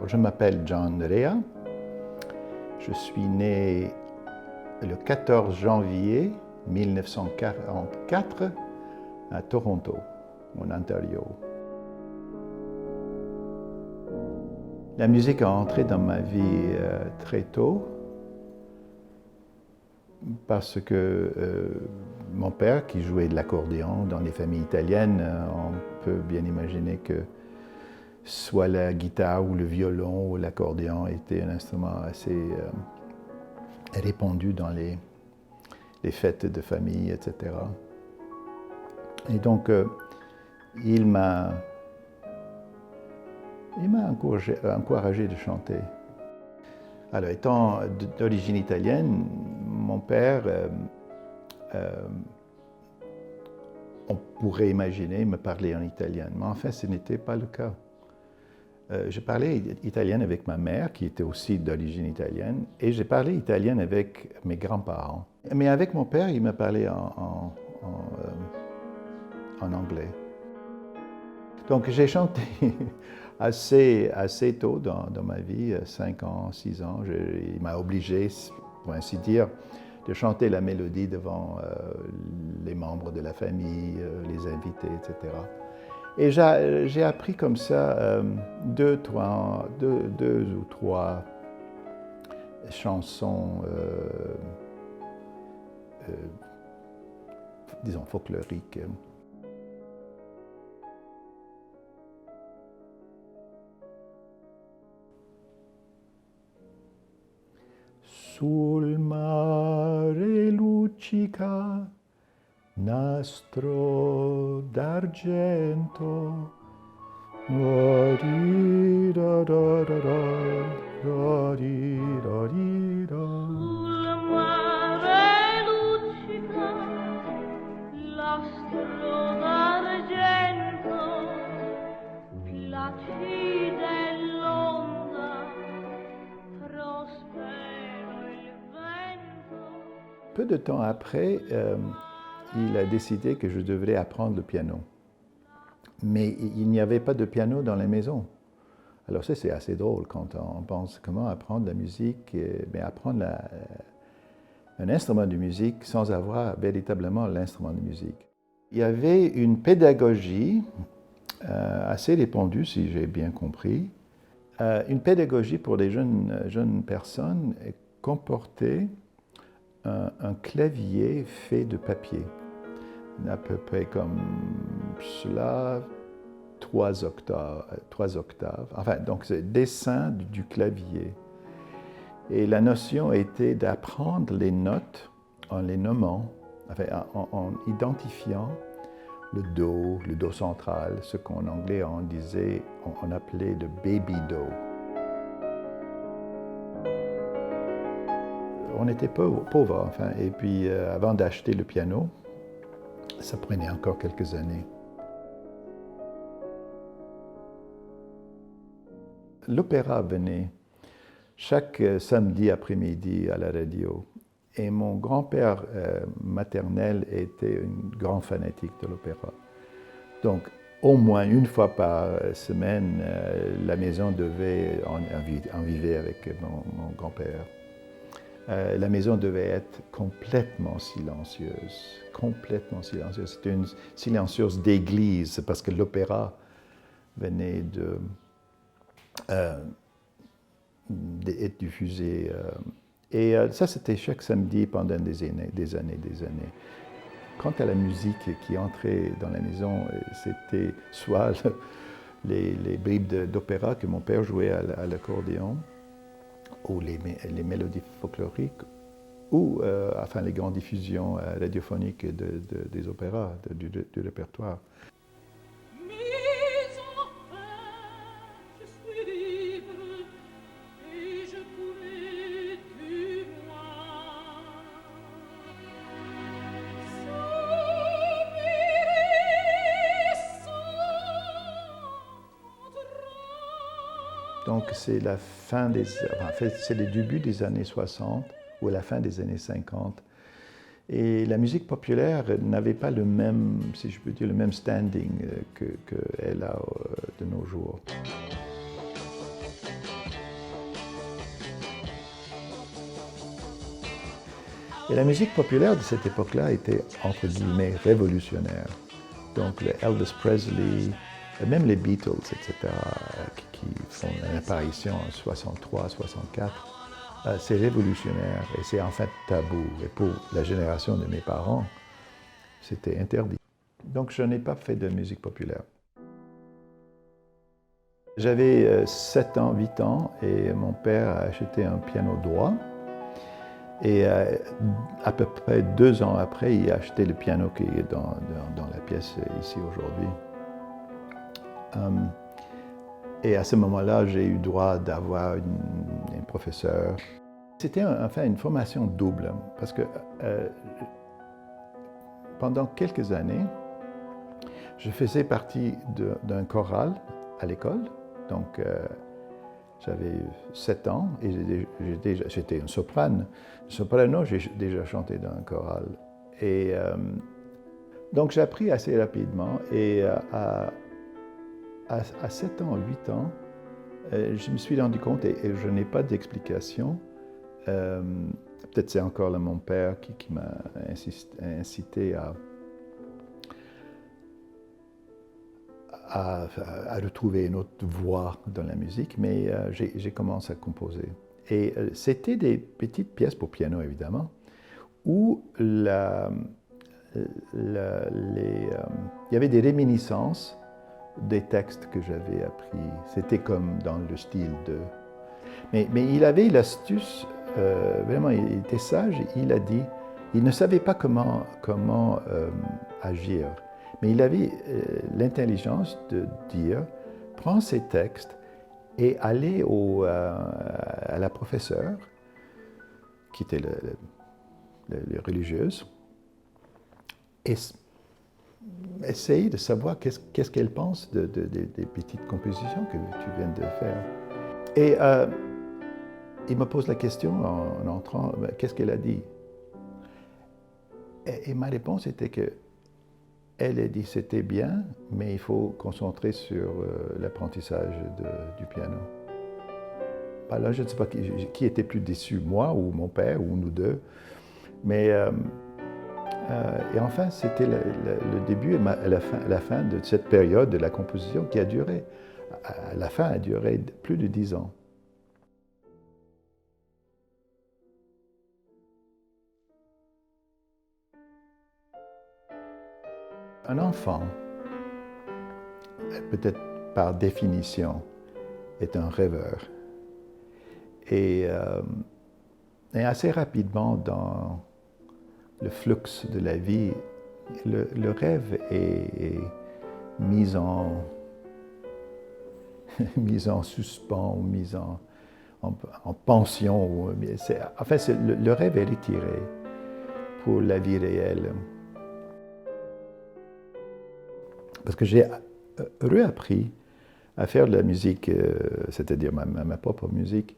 Je m'appelle John Rea. Je suis né le 14 janvier 1944 à Toronto, en Ontario. La musique est entrée dans ma vie très tôt parce que mon père, qui jouait de l'accordéon dans les familles italiennes, on peut bien imaginer que soit la guitare ou le violon ou l'accordéon était un instrument assez répandu dans les fêtes de famille, etc. Et donc, il m'a encouragé de chanter. Alors, étant d'origine italienne, mon père, on pourrait imaginer me parler en italien, mais en fait, ce n'était pas le cas. Je parlais italien avec ma mère, qui était aussi d'origine italienne, et j'ai parlé italien avec mes grands-parents. Mais avec mon père, il me parlait en anglais. Donc j'ai chanté assez tôt dans ma vie, 5 ans, 6 ans. Il m'a obligé, pour ainsi dire, de chanter la mélodie devant les membres de la famille, les invités, etc. Et j'ai appris comme ça deux ou trois chansons, disons, folkloriques. Sul mare luccica nastro d'argento, Sul mare luccica l'astro d'argento, placida l'onda, prospero il vento. Peu de temps après, il a décidé que je devrais apprendre le piano. Mais il n'y avait pas de piano dans la maison. Alors ça, c'est assez drôle quand on pense comment apprendre la musique, mais apprendre un instrument de musique sans avoir véritablement l'instrument de musique. Il y avait une pédagogie assez répandue, si j'ai bien compris. Une pédagogie pour les jeunes personnes comportait un clavier fait de papier, à peu près comme cela, 3 octaves. Enfin, donc c'est le dessin du clavier. Et la notion était d'apprendre les notes en les nommant, enfin, en identifiant le do central, ce qu'en anglais on appelait le baby do. On était pauvres, enfin, et puis avant d'acheter le piano, ça prenait encore quelques années. L'opéra venait chaque samedi après-midi à la radio. Et mon grand-père maternel était un grand fanatique de l'opéra. Donc, au moins une fois par semaine, la maison devait en vivait avec mon grand-père. La maison devait être complètement silencieuse. C'était une silencieuse d'église parce que l'opéra venait d'être diffusé. Et ça, c'était chaque samedi pendant des années. Quant à la musique qui entrait dans la maison, c'était soit les bribes d'opéra que mon père jouait à l'accordéon, ou les mélodies folkloriques, ou enfin les grandes diffusions radiophoniques des opéras, du répertoire. Donc c'est la fin c'est le début des années 60 ou la fin des années 50. Et la musique populaire n'avait pas le même, si je peux dire, le même standing qu'elle a de nos jours. Et la musique populaire de cette époque-là était, entre guillemets, révolutionnaire. Donc le Elvis Presley, même les Beatles, etc., qui font une apparition en 63, 64, c'est révolutionnaire et c'est en fait tabou. Et pour la génération de mes parents, c'était interdit. Donc je n'ai pas fait de musique populaire. J'avais 7 ans, 8 ans et mon père a acheté un piano droit. Et à peu près 2 ans après, il a acheté le piano qui est dans la pièce ici aujourd'hui. Et à ce moment-là, j'ai eu droit d'avoir un professeur. C'était enfin une formation double, parce que pendant quelques années, je faisais partie d'un choral à l'école. Donc, j'avais 7 ans et j'étais un soprano. Soprano, j'ai déjà chanté dans un choral. Et donc, j'ai appris assez rapidement. Et à 7 ans, 8 ans, je me suis rendu compte, et je n'ai pas d'explication, peut-être c'est encore là mon père qui m'a incité à retrouver une autre voie dans la musique, mais j'ai commencé à composer. Et c'était des petites pièces pour piano, évidemment, où il y avait des réminiscences des textes que j'avais appris. C'était comme dans le style de... Mais il avait l'astuce, vraiment, il était sage, il a dit, il ne savait pas comment agir. Mais il avait l'intelligence de dire, prends ces textes et allez à la professeure, qui était la religieuse, et essaye de savoir qu'est-ce qu'elle pense des petites compositions que tu viens de faire. Et il me pose la question en entrant, qu'est-ce qu'elle a dit? Et ma réponse était que elle a dit c'était bien, mais il faut concentrer sur l'apprentissage du piano. Alors, je ne sais pas qui était plus déçu, moi ou mon père ou nous deux. Mais et enfin, c'était le début et la fin de cette période de la composition qui a duré. La fin a duré plus de 10 ans. Un enfant, peut-être par définition, est un rêveur. Et assez rapidement, dans le flux de la vie, le rêve est mis en suspens, mis en pension. Enfin, le rêve est retiré pour la vie réelle. Parce que j'ai réappris à faire de la musique, c'est-à-dire ma propre musique,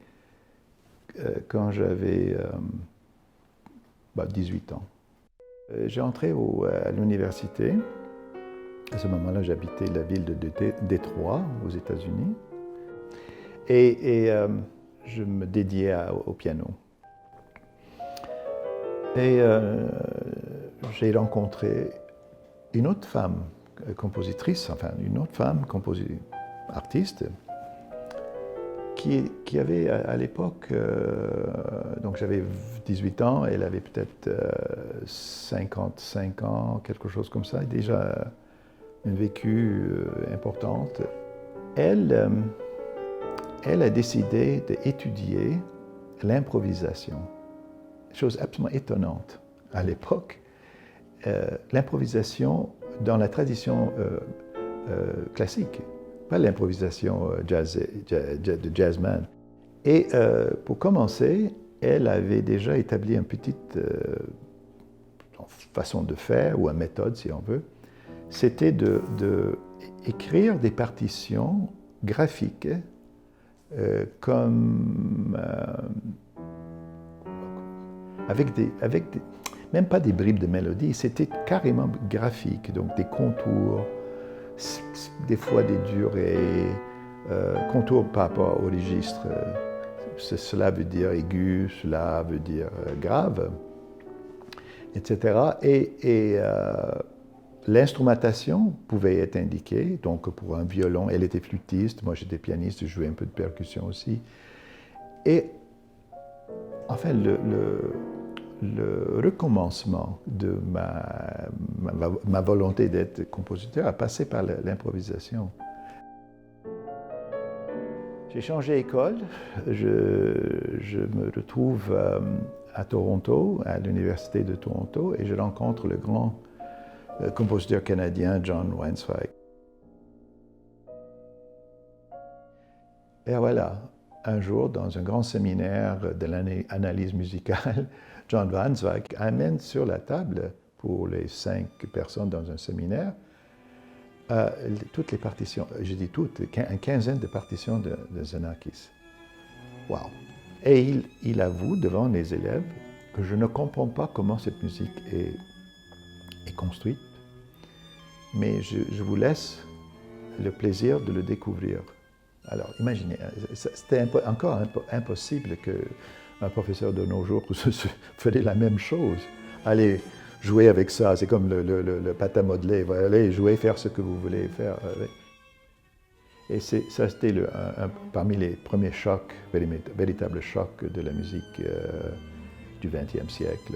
quand j'avais 18 ans. J'ai entré à l'université. À ce moment-là, j'habitais la ville de Détroit, aux États-Unis. Et je me dédiais au piano. Et j'ai rencontré une autre femme compositrice, enfin une autre femme artiste, qui avait à l'époque, donc j'avais 18 ans, elle avait peut-être 55 ans, quelque chose comme ça, déjà un vécu importante. Elle a décidé d'étudier l'improvisation, chose absolument étonnante à l'époque. L'improvisation dans la tradition classique, pas l'improvisation de jazzman. Et pour commencer, elle avait déjà établi une petite façon de faire, ou une méthode si on veut. C'était d'écrire des partitions graphiques même pas des bribes de mélodie, c'était carrément graphique, donc des contours, des fois des durées, contours par rapport au registre. Cela veut dire aigu, cela veut dire grave. etc. L'instrumentation pouvait être indiquée, donc pour un violon, elle était flûtiste, moi j'étais pianiste, je jouais un peu de percussion aussi. Et enfin, le recommencement de ma volonté d'être compositeur a passé par l'improvisation. J'ai changé d'école, je me retrouve à Toronto, à l'Université de Toronto, et je rencontre le grand compositeur canadien John Weinzweig. Et voilà, un jour, dans un grand séminaire de l'analyse musicale, John Weinzweig amène sur la table, pour les 5 personnes dans un séminaire, toutes les partitions, je dis toutes, une quinzaine de partitions de Xenakis. Wow! Et il avoue devant les élèves que je ne comprends pas comment cette musique est construite, mais je vous laisse le plaisir de le découvrir. Alors, imaginez, c'était encore impossible qu'un professeur de nos jours faisait la même chose. Allez jouer avec ça, c'est comme le pâte à modeler, allez jouer, faire ce que vous voulez faire avec. Et ça, c'était parmi les premiers chocs, véritables chocs de la musique du XXe siècle.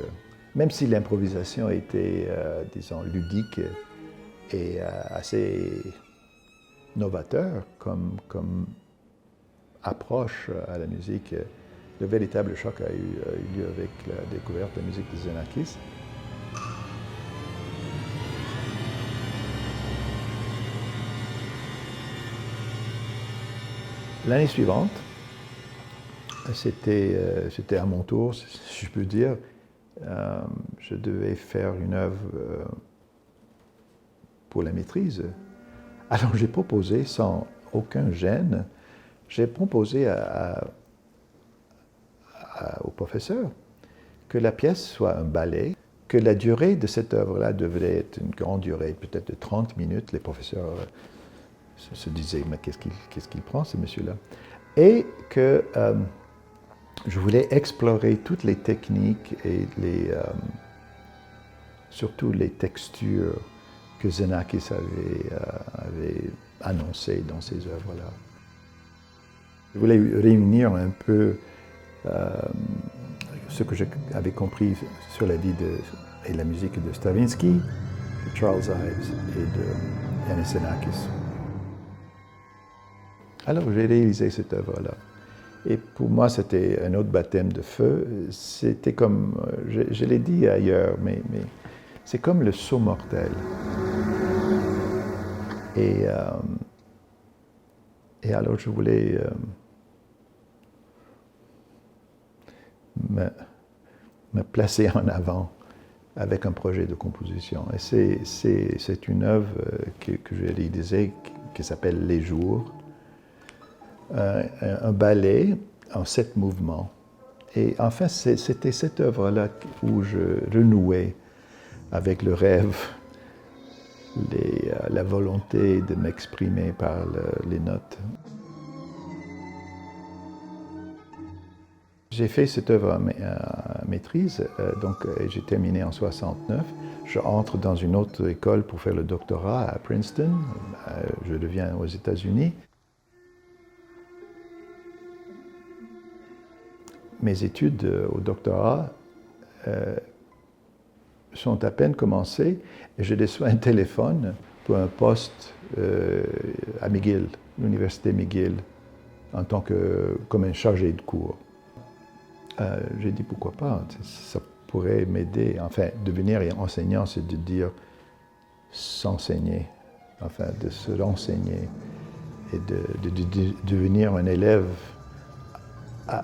Même si l'improvisation était, disons, ludique et assez novateur comme approche à la musique, le véritable choc a eu lieu avec la découverte de la musique de Xenakis. L'année suivante, c'était à mon tour, si je peux dire, je devais faire une œuvre pour la maîtrise. Alors j'ai proposé, sans aucun gêne, j'ai proposé au professeur que la pièce soit un ballet, que la durée de cette œuvre-là devrait être une grande durée, peut-être de 30 minutes. Les professeurs se disaient, mais qu'est-ce qu'il prend, ce monsieur-là? Et que je voulais explorer toutes les techniques et surtout les textures que Xenakis avait annoncées dans ces œuvres-là. Je voulais réunir un peu ce que j'avais compris sur la vie et la musique de Stravinsky, de Charles Ives et de Iannis Xenakis. Alors j'ai réalisé cette œuvre-là. Et pour moi, c'était un autre baptême de feu. C'était comme, je l'ai dit ailleurs, mais c'est comme le saut mortel. Et alors je voulais me placer en avant avec un projet de composition. Et c'est une œuvre que j'ai réalisée qui s'appelle Les Jours, un ballet en 7 mouvements. Et enfin, c'était cette œuvre-là où je renouais avec le rêve, la volonté de m'exprimer par les notes. J'ai fait cette œuvre à maîtrise, donc j'ai terminé en 69. Je entre dans une autre école pour faire le doctorat à Princeton. Je reviens aux États-Unis. Mes études au doctorat sont à peine commencées et je reçois un téléphone pour un poste à McGill, l'université McGill, en tant comme un chargé de cours. J'ai dit pourquoi pas, ça pourrait m'aider. Enfin, devenir enseignant, c'est de dire s'enseigner, enfin de se renseigner et de devenir un élève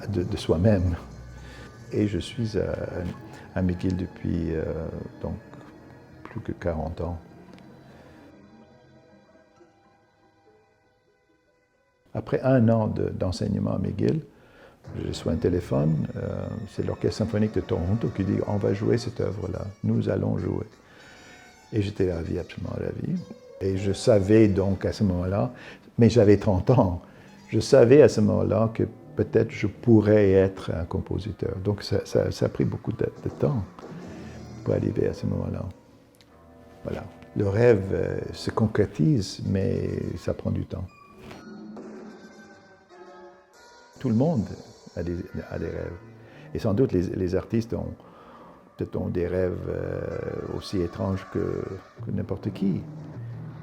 de soi-même. Et je suis à McGill depuis donc plus que 40 ans. Après 1 an d'enseignement à McGill, je reçois un téléphone, c'est l'Orchestre symphonique de Toronto qui dit « On va jouer cette œuvre-là, nous allons jouer ». Et j'étais ravi, absolument ravi. Et je savais donc à ce moment-là, mais j'avais 30 ans, je savais à ce moment-là que peut-être je pourrais être un compositeur. Donc ça a pris beaucoup de temps. pour arriver à ce moment-là. Voilà. Le rêve se concrétise, mais ça prend du temps. Tout le monde a des rêves. Et sans doute les artistes ont peut-être des rêves aussi étranges que n'importe qui.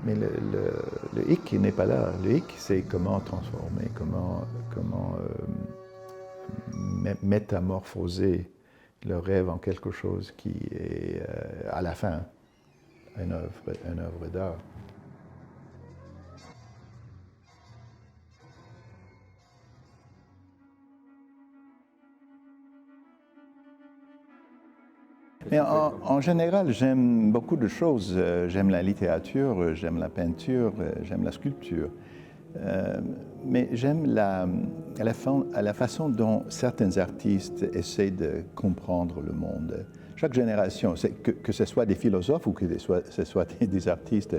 Mais le hic n'est pas là. Le hic, c'est comment transformer, comment métamorphoser le rêve en quelque chose qui est à la fin une œuvre d'art. Mais en général, j'aime beaucoup de choses. J'aime la littérature, j'aime la peinture, j'aime la sculpture. Mais j'aime la façon dont certains artistes essaient de comprendre le monde. Chaque génération, que ce soit des philosophes ou que ce soit des artistes,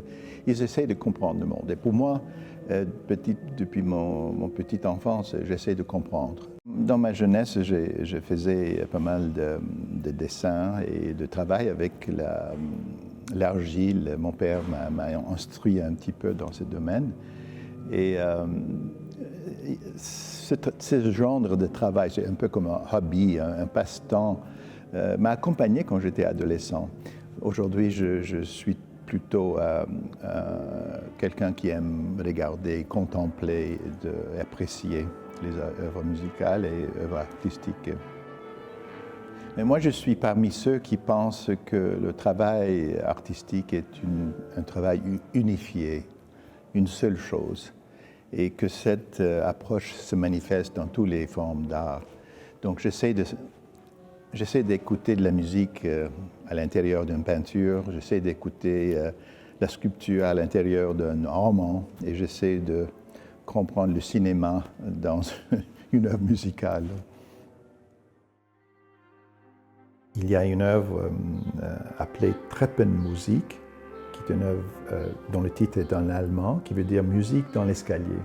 ils essaient de comprendre le monde. Et pour moi, depuis mon petite enfance, j'essaie de comprendre. Dans ma jeunesse, je faisais pas mal de dessins et de travail avec l'argile. Mon père m'a instruit un petit peu dans ce domaine. Et ce genre de travail, c'est un peu comme un hobby, un passe-temps, m'a accompagné quand j'étais adolescent. Aujourd'hui, je suis plutôt quelqu'un qui aime regarder, contempler, apprécier les œuvres musicales et œuvres artistiques. Mais moi, je suis parmi ceux qui pensent que le travail artistique est un travail unifié, une seule chose, et que cette approche se manifeste dans toutes les formes d'art. Donc j'essaie d'écouter de la musique à l'intérieur d'une peinture, j'essaie d'écouter la sculpture à l'intérieur d'un roman, et j'essaie de comprendre le cinéma dans une œuvre musicale. Il y a une œuvre appelée Treppenmusik, qui est une œuvre dont le titre est en allemand, qui veut dire musique dans l'escalier.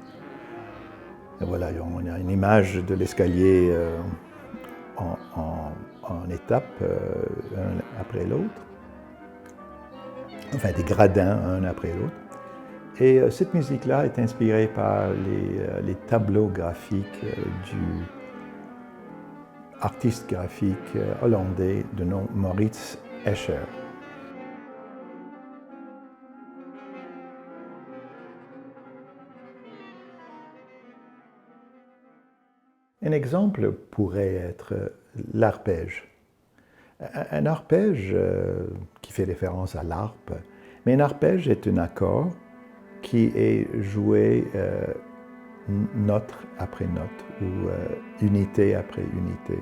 Et voilà, on a une image de l'escalier en étapes, un après l'autre, enfin des gradins un après l'autre. Et cette musique-là est inspirée par les tableaux graphiques du artiste graphique hollandais de nom Maurits Escher. Un exemple pourrait être l'arpège. Un arpège qui fait référence à l'harpe, mais un arpège est un accord qui est joué note après note ou unité après unité.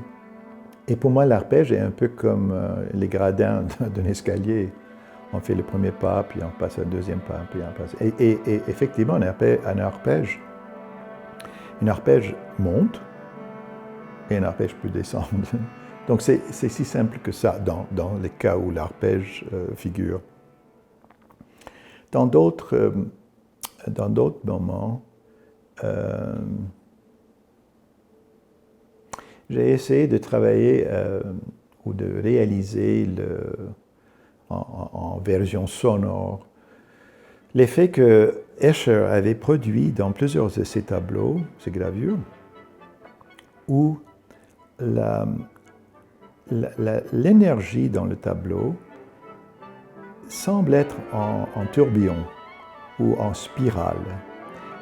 Et pour moi, l'arpège est un peu comme les gradins d'un escalier. On fait le premier pas, puis on passe au deuxième pas, puis on passe. Et effectivement, un arpège monte et un arpège peut descendre. Donc c'est si simple que ça dans les cas où l'arpège figure. Dans d'autres moments, j'ai essayé de travailler ou de réaliser en version sonore l'effet que Escher avait produit dans plusieurs de ses tableaux, ses gravures, où l'énergie dans le tableau semble être en tourbillon ou en spirale,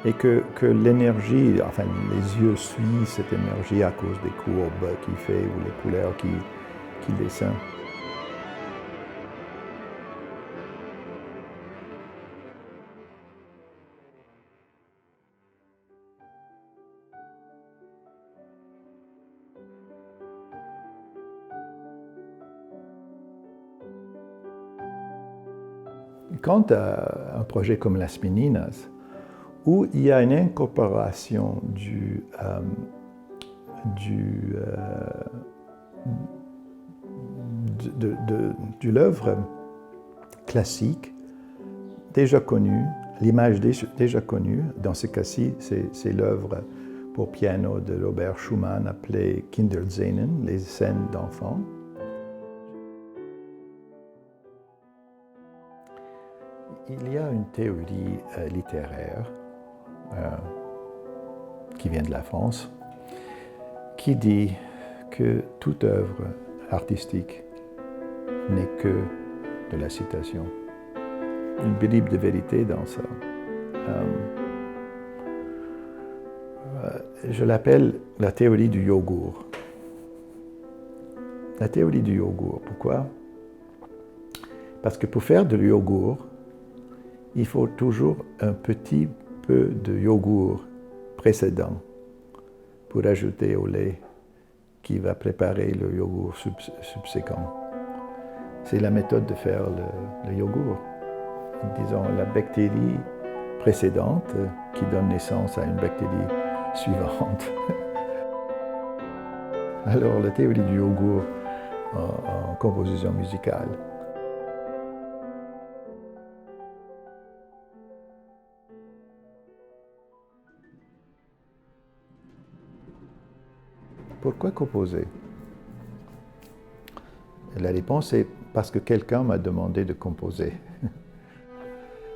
et que l'énergie, enfin les yeux suivent cette énergie à cause des courbes qu'il fait ou les couleurs qu'il dessine. Quant à un projet comme Las Meninas, où il y a une incorporation de l'œuvre classique déjà connue, l'image déjà connue, dans ce cas-ci, c'est l'œuvre pour piano de Robert Schumann appelée Kinderszenen, les scènes d'enfants. Il y a une théorie littéraire qui vient de la France qui dit que toute œuvre artistique n'est que de la citation. Une bribe de vérité dans ça. Je l'appelle la théorie du yogourt. La théorie du yogourt, pourquoi? Parce que pour faire de yogourt, il faut toujours un petit peu de yogourt précédent pour ajouter au lait qui va préparer le yogourt subséquent. C'est la méthode de faire le yogourt. Disons, la bactérie précédente qui donne naissance à une bactérie suivante. Alors, la théorie du yogourt en composition musicale. Pourquoi composer? La réponse est parce que quelqu'un m'a demandé de composer.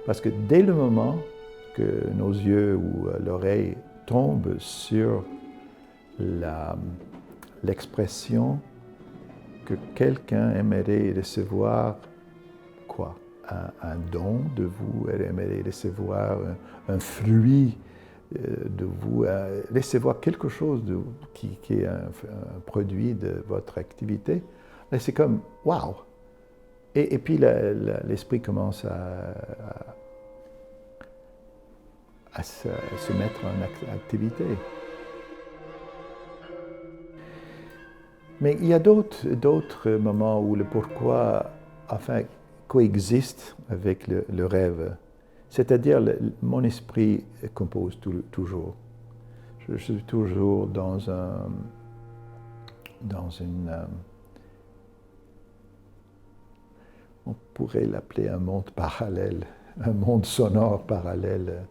Parce que dès le moment que nos yeux ou l'oreille tombent sur l'expression que quelqu'un aimerait recevoir quoi? Un don de vous, elle aimerait recevoir un fruit de vous, recevoir quelque chose qui est un produit de votre activité. C'est comme, waouh! Et puis l'esprit commence à se mettre en activité. Mais il y a d'autres moments où le pourquoi, enfin, coexiste avec le rêve. C'est-à-dire, mon esprit compose toujours. Je suis toujours dans une... on pourrait l'appeler un monde parallèle, un monde sonore parallèle.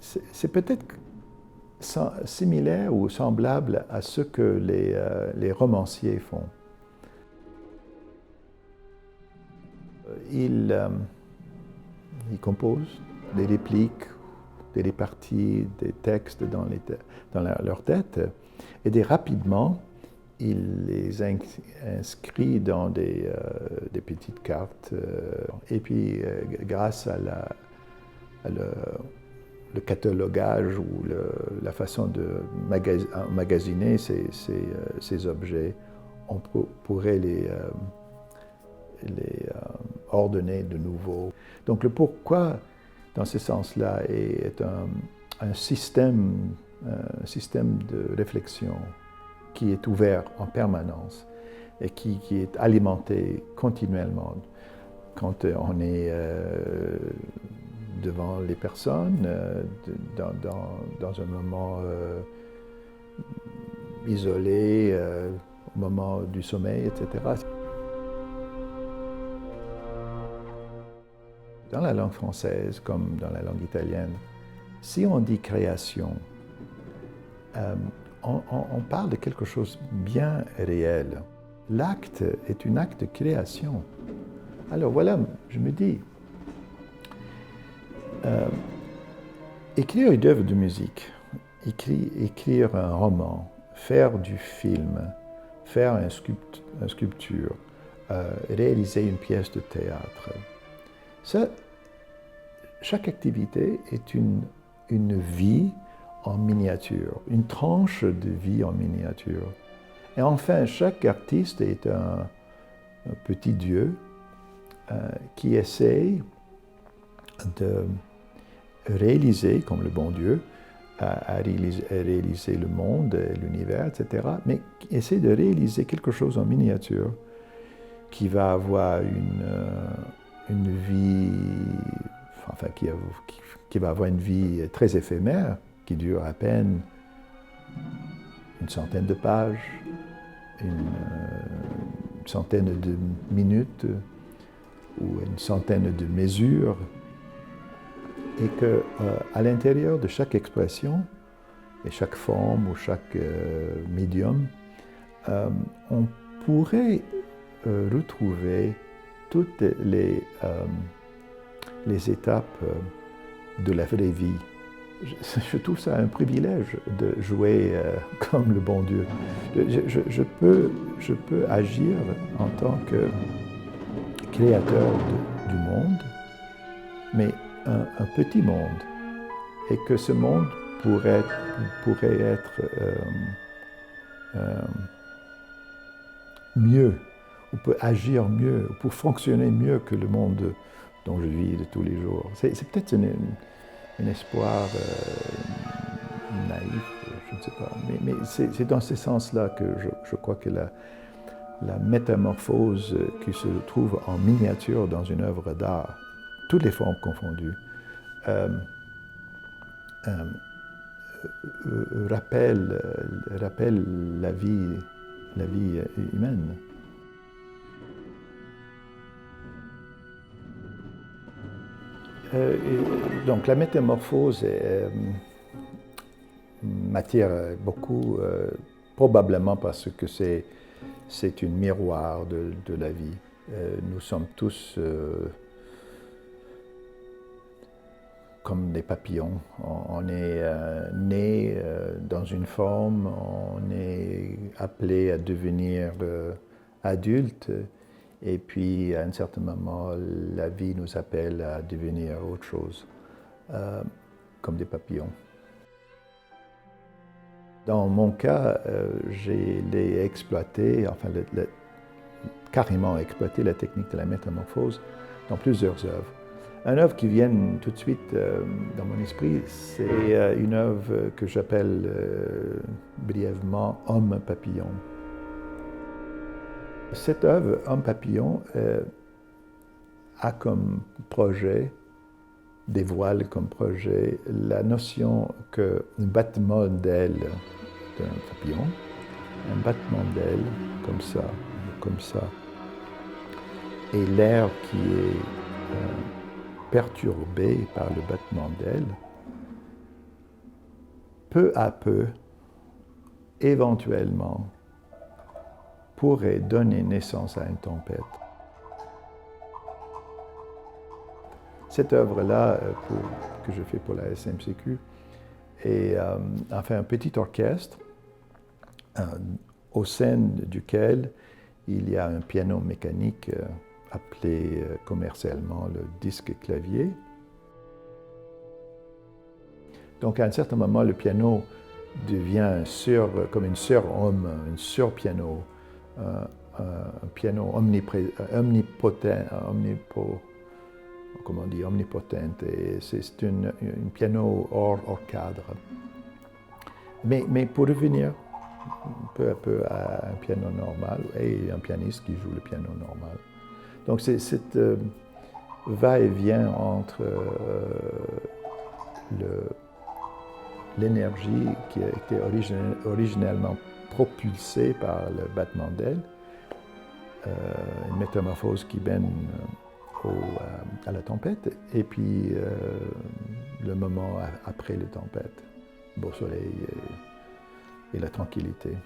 C'est peut-être similaire ou semblable à ce que les romanciers font. Ils composent des répliques, des réparties, des textes dans leur tête, et rapidement, il les inscrit dans des petites cartes. Et puis, grâce à le catalogage ou la façon de magasiner ces objets, on pourrait les ordonner de nouveau. Donc le pourquoi, dans ce sens-là, est un système de réflexion qui est ouvert en permanence et qui est alimenté continuellement. Quand on est devant les personnes, dans un moment isolé, au moment du sommeil, etc. Dans la langue française, comme dans la langue italienne, si on dit création, on parle de quelque chose de bien réel. L'acte est un acte de création. Alors voilà, je me dis, écrire une œuvre de musique, écrire un roman, faire du film, faire une sculpture, réaliser une pièce de théâtre, ça, chaque activité est une vie en miniature, une tranche de vie en miniature. Et enfin, chaque artiste est un petit dieu qui essaie de réaliser, comme le bon Dieu, à réaliser le monde, l'univers, etc., mais qui essaie de réaliser quelque chose en miniature qui va avoir une vie, enfin, qui va avoir une vie très éphémère, qui dure à peine une centaine de pages, une centaine de minutes ou une centaine de mesures, et que à l'intérieur de chaque expression et chaque forme ou chaque médium, on pourrait retrouver toutes les étapes de la vraie vie. Je trouve ça un privilège de jouer comme le bon Dieu. Je peux agir en tant que créateur du monde, mais un petit monde, et que ce monde pourrait être mieux, ou peut agir mieux, ou peut fonctionner mieux que le monde dont je vis de tous les jours. C'est peut-être un espoir naïf, je ne sais pas, mais c'est dans ce sens-là que je crois que la métamorphose qui se trouve en miniature dans une œuvre d'art, toutes les formes confondues, rappelle la vie humaine. Donc la métamorphose m'attire beaucoup, probablement parce que c'est un miroir de la vie. Nous sommes tous comme des papillons. On est né dans une forme, on est appelé à devenir adulte, et puis à un certain moment, la vie nous appelle à devenir autre chose, comme des papillons. Dans mon cas, j'ai exploité, enfin carrément exploité la technique de la métamorphose dans plusieurs œuvres. Une œuvre qui vient tout de suite dans mon esprit, c'est une œuvre que j'appelle brièvement Homme Papillon. Cette œuvre, Homme Papillon, a comme projet, dévoile comme projet, la notion qu'un battement d'aile d'un papillon, un battement d'aile comme ça, et l'air qui est perturbé par le battement d'aile, peu à peu, éventuellement, pourrait donner naissance à une tempête. Cette œuvre-là, que je fais pour la SMCQ, a fait un petit orchestre au sein duquel il y a un piano mécanique appelé commercialement le disque clavier. Donc à un certain moment, le piano devient comme une sur-homme, un sur-piano, un piano omnipotente, et c'est un piano hors cadre. Mais pour revenir peu à peu à un piano normal, et un pianiste qui joue le piano normal. Donc c'est cette va-et-vient entre l'énergie qui a été originellement propulsée par le battement d'aile, une métamorphose qui mène à la tempête, et puis le moment après la tempête, beau soleil et la tranquillité.